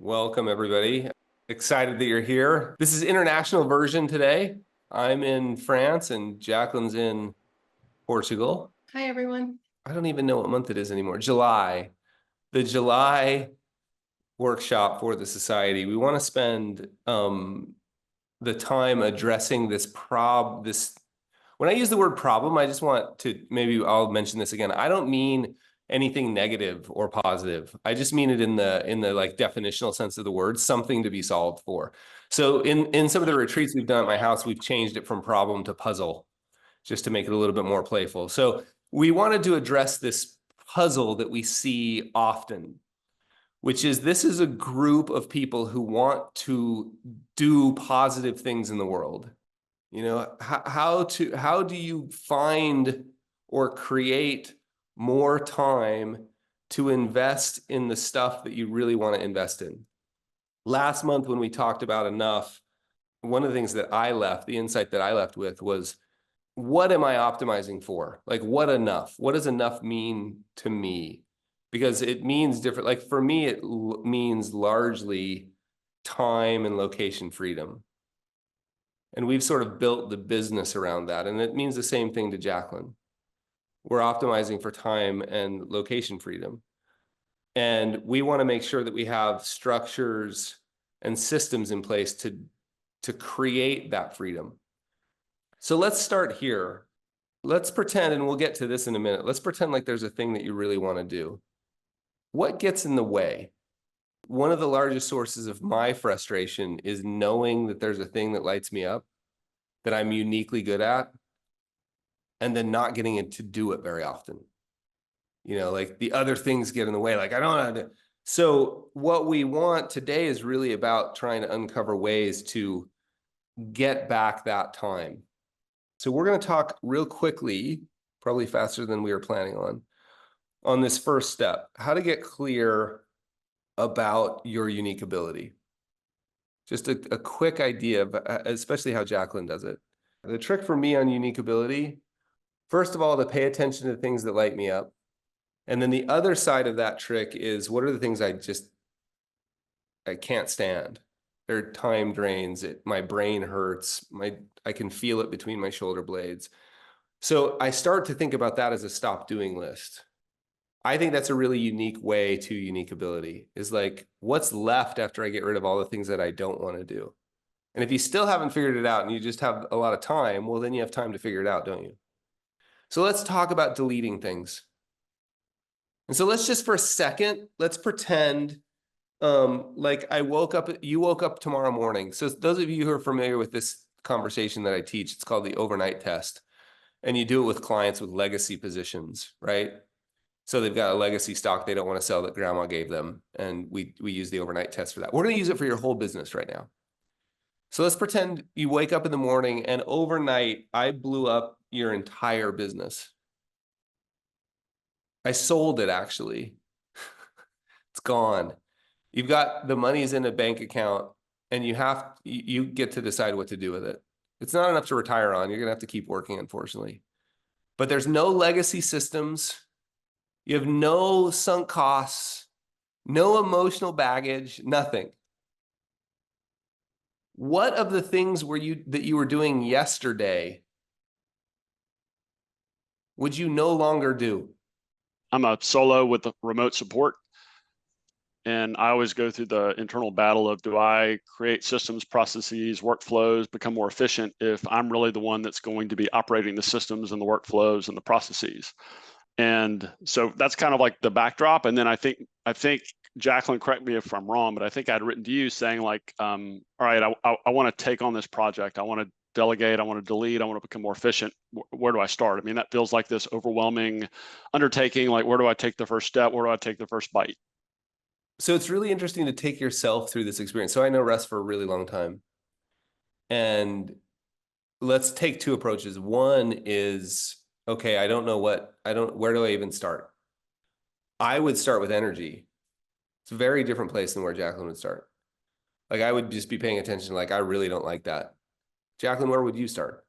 Welcome, everybody. Excited that you're here. This is international version today. I'm in France and Jacqueline's in Portugal. Hi, everyone. I don't even know what month it is anymore. July. The July workshop for the society. We want to spend the time addressing this. When I use the word problem, I just want to, maybe I'll mention this again. I don't mean anything negative or positive. I just mean it in the like definitional sense of the word, something to be solved for. So in some of the retreats we've done at my house, we've changed it from problem to puzzle, just to make it a little bit more playful. So we wanted to address this puzzle that we see often, which is this is a group of people who want to do positive things in the world. You know, how do you find or create more time to invest in the stuff that you really want to invest in? Last month when we talked about enough, one of the things that the insight that I left with was, what am I optimizing for? Like, what enough? What does enough mean to me? Because it means different. Like for me, it means largely time and location freedom. And we've sort of built the business around that. And it means the same thing to Jacqueline. We're optimizing for time and location freedom. And we want to make sure that we have structures and systems in place to create that freedom. So let's start here. Let's pretend, and we'll get to this in a minute. Let's pretend like there's a thing that you really want to do. What gets in the way? One of the largest sources of my frustration is knowing that there's a thing that lights me up, that I'm uniquely good at, and then not getting it to do it very often. You know, like the other things get in the way. Like I don't know how to. So what we want today is really about trying to uncover ways to get back that time. So we're going to talk real quickly, probably faster than we were planning on this first step, how to get clear about your unique ability. Just a quick idea of especially how Jacqueline does it. The trick for me on unique ability, first of all, to pay attention to things that light me up. And then the other side of that trick is, what are the things I can't stand? They're time drains. My brain hurts. I can feel it between my shoulder blades. So I start to think about that as a stop doing list. I think that's a really unique way to unique ability, is like, what's left after I get rid of all the things that I don't want to do? And if you still haven't figured it out and you just have a lot of time, well, then you have time to figure it out, don't you? So let's talk about deleting things. And so let's just for a second, let's pretend like you woke up tomorrow morning. So those of you who are familiar with this conversation that I teach, it's called the overnight test. And you do it with clients with legacy positions, right? So they've got a legacy stock they don't want to sell that grandma gave them. And we use the overnight test for that. We're going to use it for your whole business right now. So let's pretend you wake up in the morning and overnight I blew up your entire business. I sold it, actually. It's gone. You've got the money's in a bank account and you get to decide what to do with it. It's not enough to retire on. You're going to have to keep working, unfortunately. But there's no legacy systems. You have no sunk costs, no emotional baggage, nothing. What of the things that you were doing yesterday would you no longer do? I'm a solo with the remote support. And I always go through the internal battle of, do I create systems, processes, workflows, become more efficient if I'm really the one that's going to be operating the systems and the workflows and the processes? And so that's kind of like the backdrop. And then I think Jacqueline, correct me if I'm wrong, but I think I'd written to you saying like, all right, I want to take on this project. I want to delegate. I want to delete. I want to become more efficient. Where do I start? I mean, that feels like this overwhelming undertaking. Like, where do I take the first step? Where do I take the first bite? So it's really interesting to take yourself through this experience. So I know Russ for a really long time. And let's take two approaches. One is, okay, where do I even start? I would start with energy. It's a very different place than where Jacqueline would start. Like I would just be paying attention, like, I really don't like that. Jacqueline, where would you start?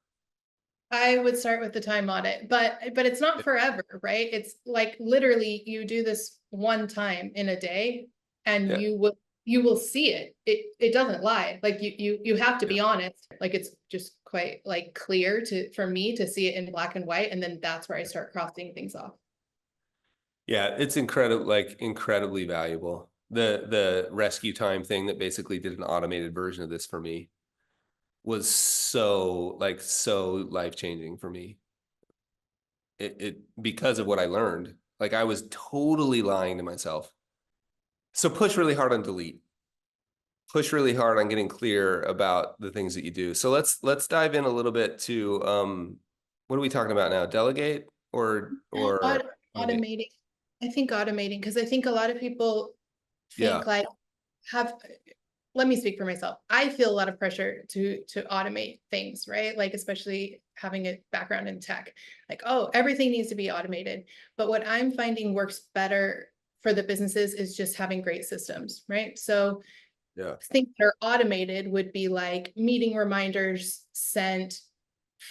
I would start with the time audit, but it's not forever, right? It's like literally you do this one time in a day and you you will see it. It doesn't lie. Like you have to be honest. Like it's just quite like clear for me to see it in black and white. And then that's where I start crossing things off. Yeah, it's incredibly valuable. The rescue time thing that basically did an automated version of this for me was so life-changing for me. It because of what I learned. Like I was totally lying to myself. So push really hard on delete. Push really hard on getting clear about the things that you do. So let's dive in a little bit to what are we talking about now? Delegate or Automating. I think automating, because I think a lot of people think like let me speak for myself. I feel a lot of pressure to automate things, right? Like especially having a background in tech, like, oh, everything needs to be automated. But what I'm finding works better for the businesses is just having great systems, right? So things that are automated would be like meeting reminders sent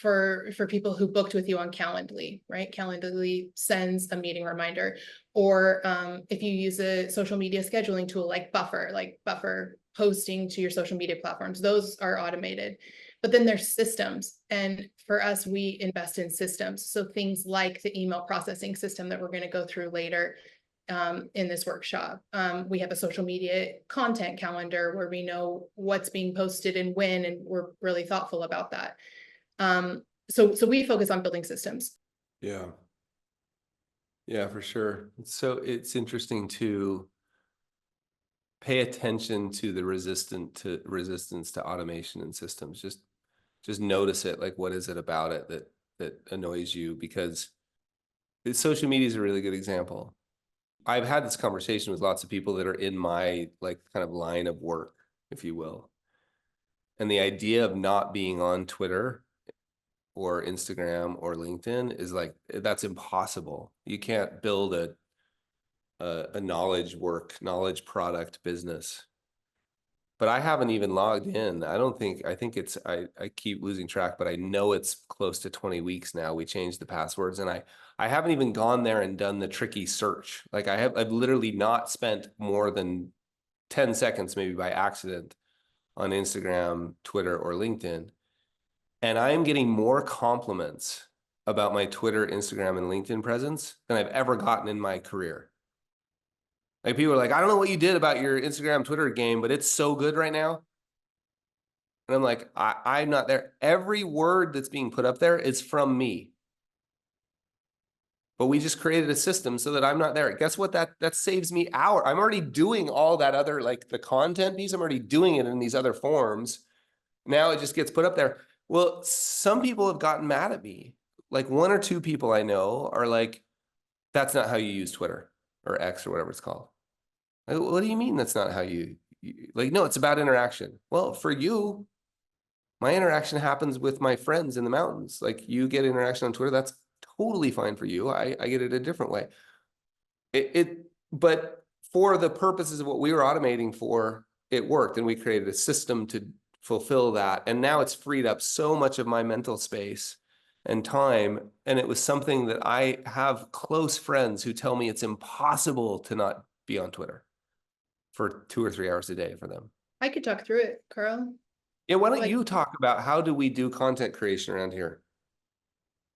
for people who booked with you on Calendly, right? Calendly sends a meeting reminder. Or if you use a social media scheduling tool like Buffer posting to your social media platforms, those are automated. But then there's systems. And for us, we invest in systems. So things like the email processing system that we're going to go through later in this workshop. We have a social media content calendar where we know what's being posted and when, and we're really thoughtful about that. So we focus on building systems. Yeah. Yeah, for sure. So it's interesting to pay attention to the resistance to automation and systems. Just notice it. Like, what is it about it that annoys you? Because social media is a really good example. I've had this conversation with lots of people that are in my like kind of line of work, if you will. And the idea of not being on Twitter or Instagram or LinkedIn is like, that's impossible. You can't build a knowledge product business. But I haven't even logged in. I think it's, I keep losing track, but I know it's close to 20 weeks now. We changed the passwords and I haven't even gone there and done the tricky search. Like I've literally not spent more than 10 seconds, maybe by accident, on Instagram, Twitter, or LinkedIn. And I'm getting more compliments about my Twitter, Instagram, and LinkedIn presence than I've ever gotten in my career. Like people are like, I don't know what you did about your Instagram, Twitter game, but it's so good right now. And I'm like, I'm not there. Every word that's being put up there is from me. But we just created a system so that I'm not there. Guess what? That saves me hours. I'm already doing all that other, like the content piece, I'm already doing it in these other forms. Now it just gets put up there. Well, some people have gotten mad at me. Like one or two people I know are like, that's not how you use Twitter or X or whatever it's called. Like, what do you mean that's not how you like, no, it's about interaction. Well, for you, my interaction happens with my friends in the mountains. Like you get interaction on Twitter, that's totally fine for you. I get it a different way. But for the purposes of what we were automating for, it worked. And we created a system to fulfill that. And now it's freed up so much of my mental space and time. And it was something that I have close friends who tell me it's impossible to not be on Twitter for 2 or 3 hours a day for them. I could talk through it, Carl. Yeah, why don't you talk about how do we do content creation around here?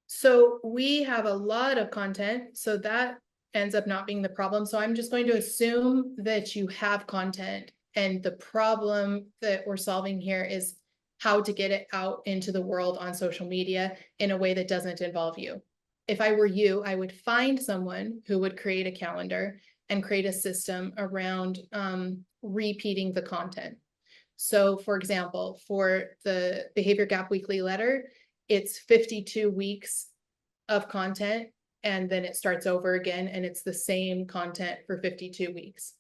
So we have a lot of content, so that ends up not being the problem. So I'm just going to assume that you have content, and the problem that we're solving here is how to get it out into the world on social media in a way that doesn't involve you. If I were you, I would find someone who would create a calendar and create a system around repeating the content. So for example, for the Behavior Gap Weekly Letter, it's 52 weeks of content, and then it starts over again, and it's the same content for 52 weeks.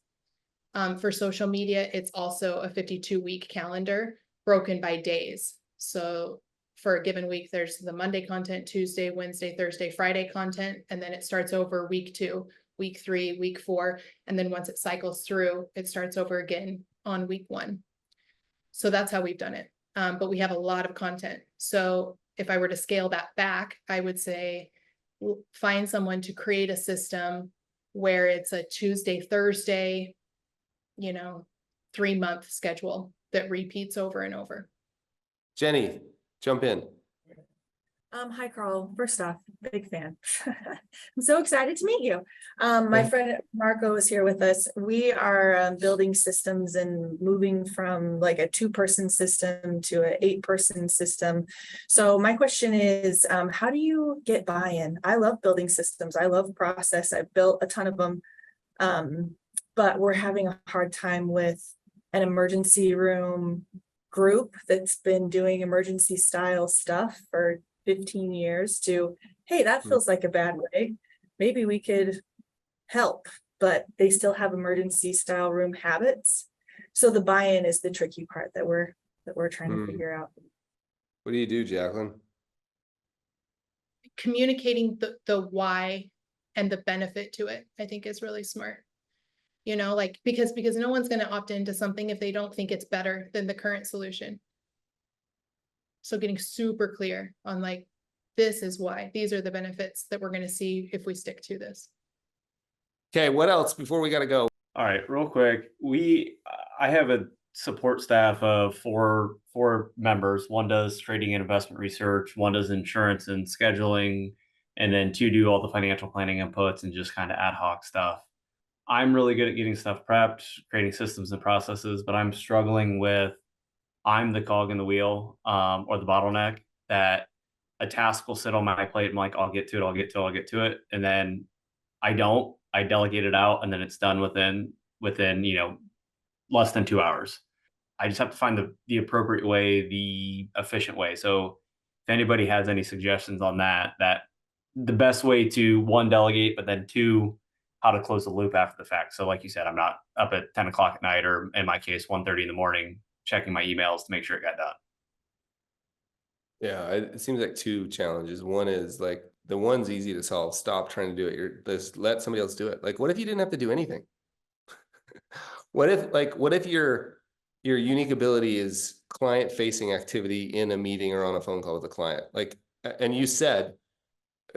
For social media, it's also a 52-week calendar broken by days. So for a given week, there's the Monday content, Tuesday, Wednesday, Thursday, Friday content, and then it starts over week 2, week 3, week 4, and then once it cycles through, it starts over again on week 1. So that's how we've done it. But we have a lot of content. So if I were to scale that back, I would say find someone to create a system where it's a Tuesday, Thursday, 3-month schedule that repeats over and over. Jenny, jump in. Hi, Carl. First off, big fan. I'm so excited to meet you. My friend Marco is here with us. We are building systems and moving from like a 2-person system to an 8-person system. So my question is, how do you get buy-in? I love building systems. I love process. I've built a ton of them. But we're having a hard time with an emergency room group that's been doing emergency style stuff for 15 years to, hey, that feels like a bad way. Maybe we could help, but they still have emergency style room habits. So the buy-in is the tricky part that we're trying to figure out. What do you do, Jacqueline? Communicating the why and the benefit to it, I think is really smart. You know, like, because no one's going to opt into something if they don't think it's better than the current solution. So getting super clear on like, this is why, these are the benefits that we're going to see if we stick to this. Okay, what else before we got to go? All right, real quick. I have a support staff of four members. One does trading and investment research, one does insurance and scheduling, and then 2 do all the financial planning inputs and just kind of ad hoc stuff. I'm really good at getting stuff prepped, creating systems and processes, but I'm struggling with, I'm the cog in the wheel, or the bottleneck that a task will sit on my plate. I'm like, I'll get to it. And then I delegate it out and then it's done within, less than 2 hours. I just have to find the appropriate way, the efficient way. So if anybody has any suggestions on that the best way to, 1, delegate, but then 2, how to close the loop after the fact. So like you said, I'm not up at 10 o'clock at night, or in my case, 1:30 in the morning, checking my emails to make sure it got done. Yeah, it seems like 2 challenges. One is like, the one's easy to solve. Stop trying to do it. Just let somebody else do it. Like, what if you didn't have to do anything? What if your unique ability is client facing activity in a meeting or on a phone call with a client? Like, and you said,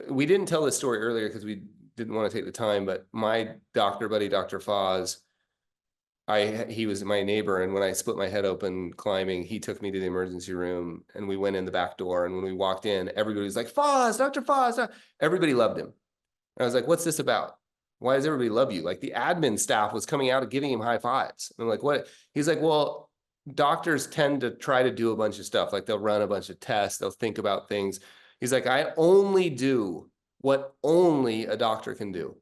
we didn't tell this story earlier because we didn't want to take the time, but my doctor buddy, Dr. Foz, he was my neighbor, and when I split my head open climbing, he took me to the emergency room and we went in the back door. And when we walked in, everybody was like, Foz, Dr. Foz. Everybody loved him. And I was like, what's this about? Why does everybody love you? Like, the admin staff was coming out and giving him high fives. And I'm like, what? He's like, well, doctors tend to try to do a bunch of stuff. Like, they'll run a bunch of tests. They'll think about things. He's like, I only do what only a doctor can do.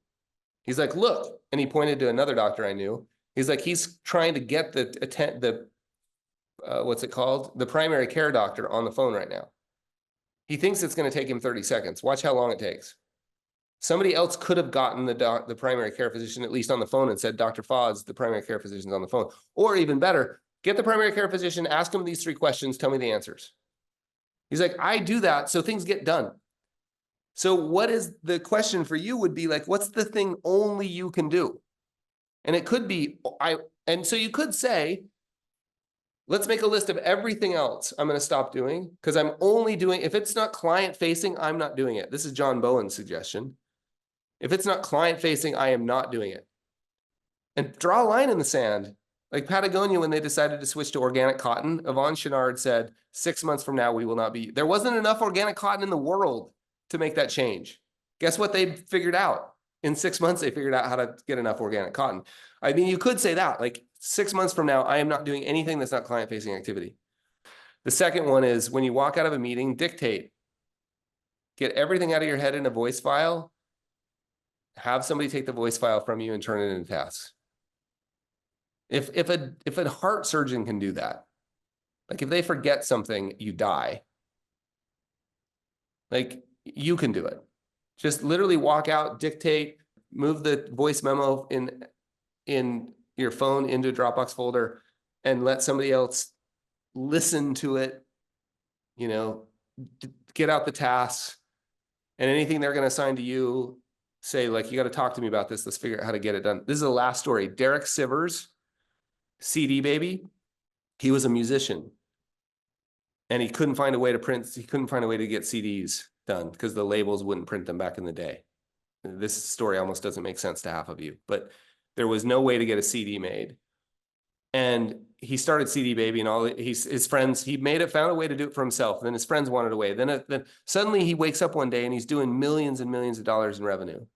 He's like, look, and he pointed to another doctor I knew. He's like, he's trying to get the what's it called? The primary care doctor on the phone right now. He thinks it's going to take him 30 seconds. Watch how long it takes. Somebody else could have gotten the primary care physician at least on the phone and said, Dr. Foz, the primary care physician's on the phone. Or even better, get the primary care physician, ask him these 3 questions, tell me the answers. He's like, I do that so things get done. So what is the question for you would be like, what's the thing only you can do? And it could be, and so you could say, let's make a list of everything else I'm going to stop doing because I'm only doing, if it's not client facing, I'm not doing it. This is John Bowen's suggestion. If it's not client facing, I am not doing it. And draw a line in the sand. Like Patagonia, when they decided to switch to organic cotton, Yvonne Chouinard said, 6 months from now, we will not be, there wasn't enough organic cotton in the world to make that change. Guess what they figured out? In 6 months, they figured out how to get enough organic cotton. I mean, you could say that, like 6 months from now, I am not doing anything that's not client-facing activity. The second one is when you walk out of a meeting, dictate. Get everything out of your head in a voice file. Have somebody take the voice file from you and turn it into tasks. If a heart surgeon can do that, like if they forget something, you die. Like you can do it. Just literally walk out, dictate, move the voice memo in your phone into a Dropbox folder and let somebody else listen to it, get out the tasks and anything they're going to assign to you, say like, you got to talk to me about this. Let's figure out how to get it done. This is the last story. Derek Sivers, CD baby. He was a musician and he couldn't find a way to print. He couldn't find a way to get CDs done because the labels wouldn't print them back in the day. This story almost doesn't make sense to half of you, but there was no way to get a CD made. And he started CD Baby and all his friends, he found a way to do it for himself. Then his friends wanted a way. Then suddenly he wakes up one day and he's doing millions and millions of dollars in revenue.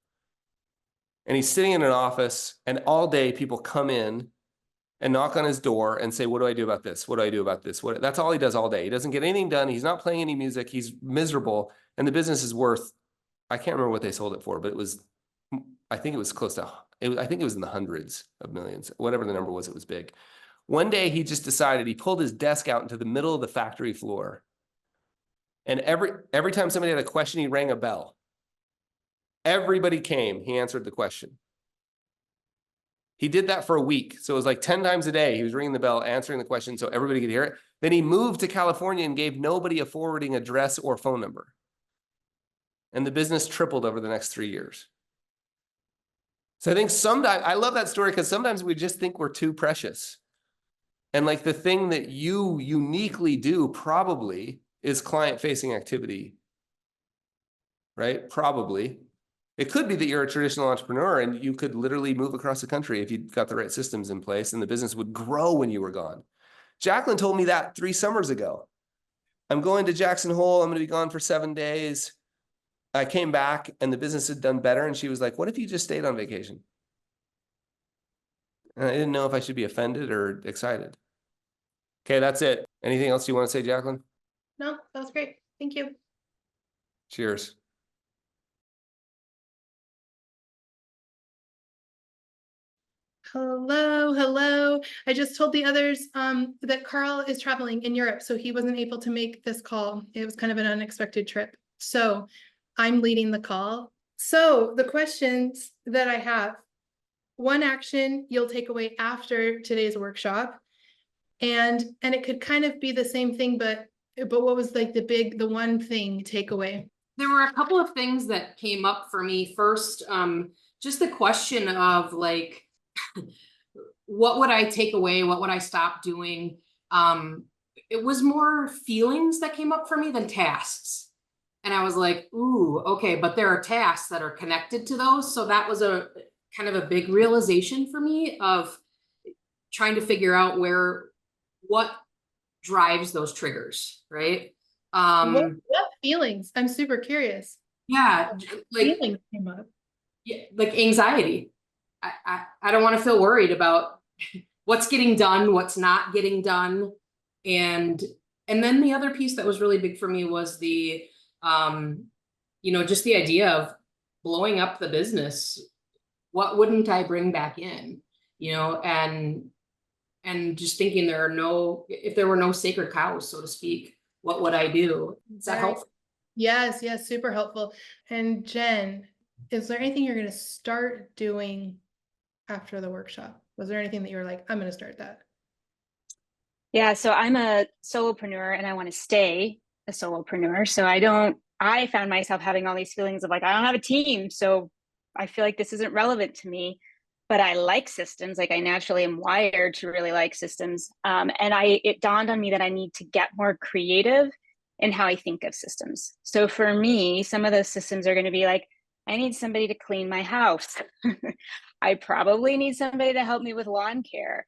And he's sitting in an office and all day people come in and knock on his door and say, what do I do about this? What do I do about this? That's all he does all day. He doesn't get anything done. He's not playing any music. He's miserable. And the business is worth, I can't remember what they sold it for, but I think it was close to, I think it was in the hundreds of millions, whatever the number was, it was big. One day he just decided, he pulled his desk out into the middle of the factory floor. And every time somebody had a question, he rang a bell. Everybody came, he answered the question. He did that for a week. So it was like 10 times a day. He was ringing the bell, answering the question so everybody could hear it. Then he moved to California and gave nobody a forwarding address or phone number. And the business tripled over the next 3 years. So I think sometimes, I love that story because sometimes we just think we're too precious. And like the thing that you uniquely do probably is client-facing activity, right? Probably. It could be that you're a traditional entrepreneur and you could literally move across the country if you got the right systems in place and the business would grow when you were gone. Jacqueline told me that 3 summers ago. I'm going to Jackson Hole. I'm going to be gone for 7 days. I came back and the business had done better. And she was like, what if you just stayed on vacation? And I didn't know if I should be offended or excited. Okay, that's it. Anything else you want to say, Jacqueline? No, that was great. Thank you. Cheers. Hello, hello. I just told the others that Carl is traveling in Europe, so he wasn't able to make this call. It was kind of an unexpected trip. So I'm leading the call. So the questions that I have, one action you'll take away after today's workshop. And it could kind of be the same thing, but what was like the one thing takeaway? There were a couple of things that came up for me. First, just the question of like, what would I take away? What would I stop doing? It was more feelings that came up for me than tasks. And I was like, ooh, okay, but there are tasks that are connected to those. So that was a kind of a big realization for me of trying to figure out what drives those triggers, right? What feelings? I'm super curious. Yeah, like Feelings came up. Yeah, like anxiety. I don't want to feel worried about what's getting done, what's not getting done. And then the other piece that was really big for me was the just the idea of blowing up the business. What wouldn't I bring back in? And just thinking if there were no sacred cows, so to speak, what would I do? Does that help? Yes, super helpful. And Jen, is there anything you're going to start doing after the workshop? Was there anything that you were like, I'm going to start that? Yeah, so I'm a solopreneur and I want to stay a solopreneur. So I found myself having all these feelings of like, I don't have a team. So I feel like this isn't relevant to me, but I like systems. Like I naturally am wired to really like systems. And it dawned on me that I need to get more creative in how I think of systems. So for me, some of those systems are going to be like, I need somebody to clean my house. I probably need somebody to help me with lawn care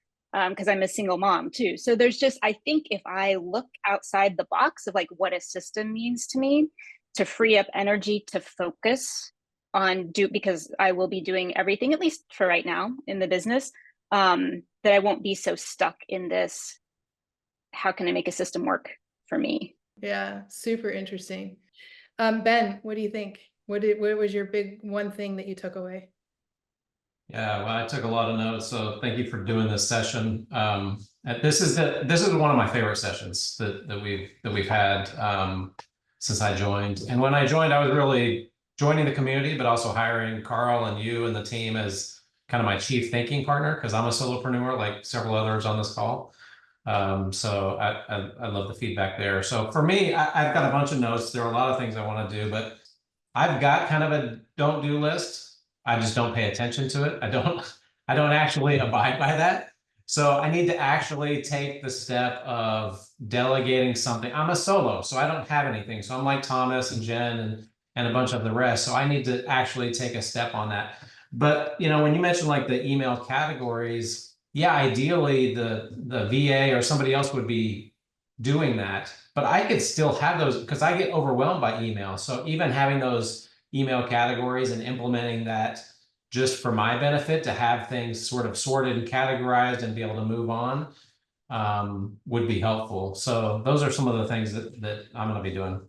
because I'm a single mom too. So there's just, I think if I look outside the box of like what a system means to me, to free up energy to focus on because I will be doing everything, at least for right now in the business, that I won't be so stuck in this, how can I make a system work for me? Yeah, super interesting. Ben, what do you think? What was your big one thing that you took away? Yeah, well, I took a lot of notes, so thank you for doing this session. This is one of my favorite sessions that we've had since I joined. And when I joined, I was really joining the community, but also hiring Carl and you and the team as kind of my chief thinking partner because I'm a solopreneur, like several others on this call. So I love the feedback there. So for me, I've got a bunch of notes. There are a lot of things I want to do, but I've got kind of a don't do list. I just don't pay attention to it. I don't actually abide by that. So I need to actually take the step of delegating something. I'm a solo, so I don't have anything. So I'm like Thomas and Jen and a bunch of the rest. So I need to actually take a step on that. But when you mentioned like the email categories, yeah, ideally the VA or somebody else would be doing that, but I could still have those because I get overwhelmed by email. So even having those email categories and implementing that just for my benefit to have things sort of sorted and categorized and be able to move on would be helpful. So those are some of the things that I'm going to be doing.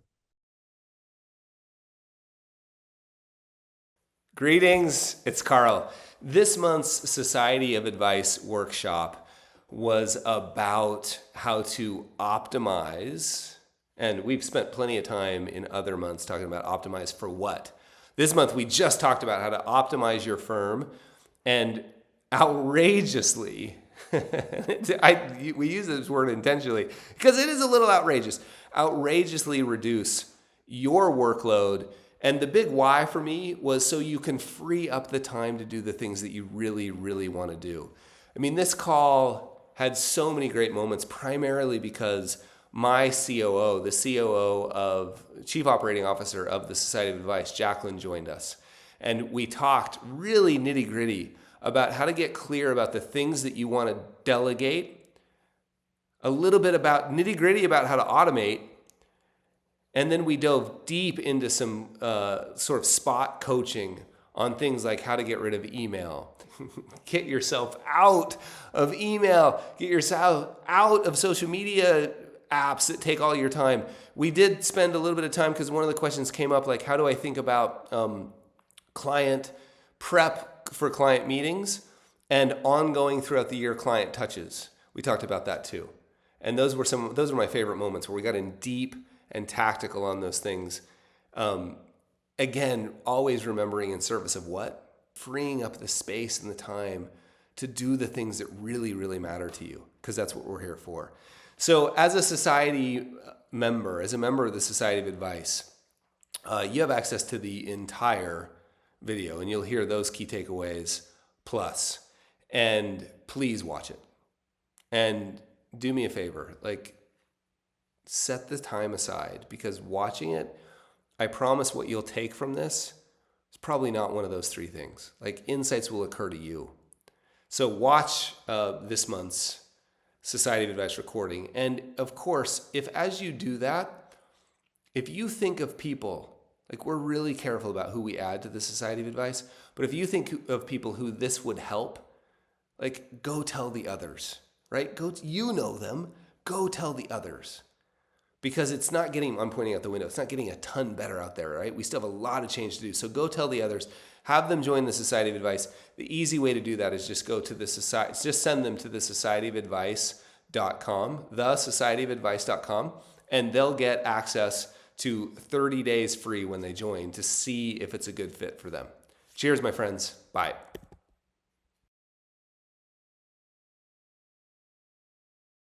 Greetings, it's Carl. This month's Society of Advice workshop was about how to optimize, and we've spent plenty of time in other months talking about optimize for what. This month we just talked about how to optimize your firm and outrageously, we use this word intentionally because it is a little outrageously reduce your workload. And the big why for me was so you can free up the time to do the things that you really, really want to do. I mean, this call had so many great moments, primarily because my COO, the COO of Chief Operating Officer of the Society of Advice, Jacqueline, joined us. And we talked really nitty gritty about how to get clear about the things that you want to delegate, a little bit about nitty gritty about how to automate. And then we dove deep into some sort of spot coaching on things like how to get rid of email. Get yourself out of email. Get yourself out of social media apps that take all your time. We did spend a little bit of time because one of the questions came up like, how do I think about client prep for client meetings and ongoing throughout the year client touches? We talked about that too. And those were my favorite moments where we got in deep and tactical on those things. Again, always remembering in service of what? Freeing up the space and the time to do the things that really, really matter to you, because that's what we're here for. So as a society member, as a member of the Society of Advice, you have access to the entire video, and you'll hear those key takeaways plus. And please watch it. And do me a favor, set the time aside, because watching it, I promise what you'll take from this is probably not one of those three things. Insights will occur to you. So watch this month's Society of Advice recording. And of course, if as you do that, if you think of people, we're really careful about who we add to the Society of Advice, but if you think of people who this would help, go tell the others, right? You know them, go tell the others. Because it's not getting, I'm pointing out the window, it's not getting a ton better out there, right? We still have a lot of change to do. So go tell the others, have them join the Society of Advice. The easy way to do that is just go to the society, just send them to the societyofadvice.com, thesocietyofadvice.com, and they'll get access to 30 days free when they join to see if it's a good fit for them. Cheers, my friends. Bye.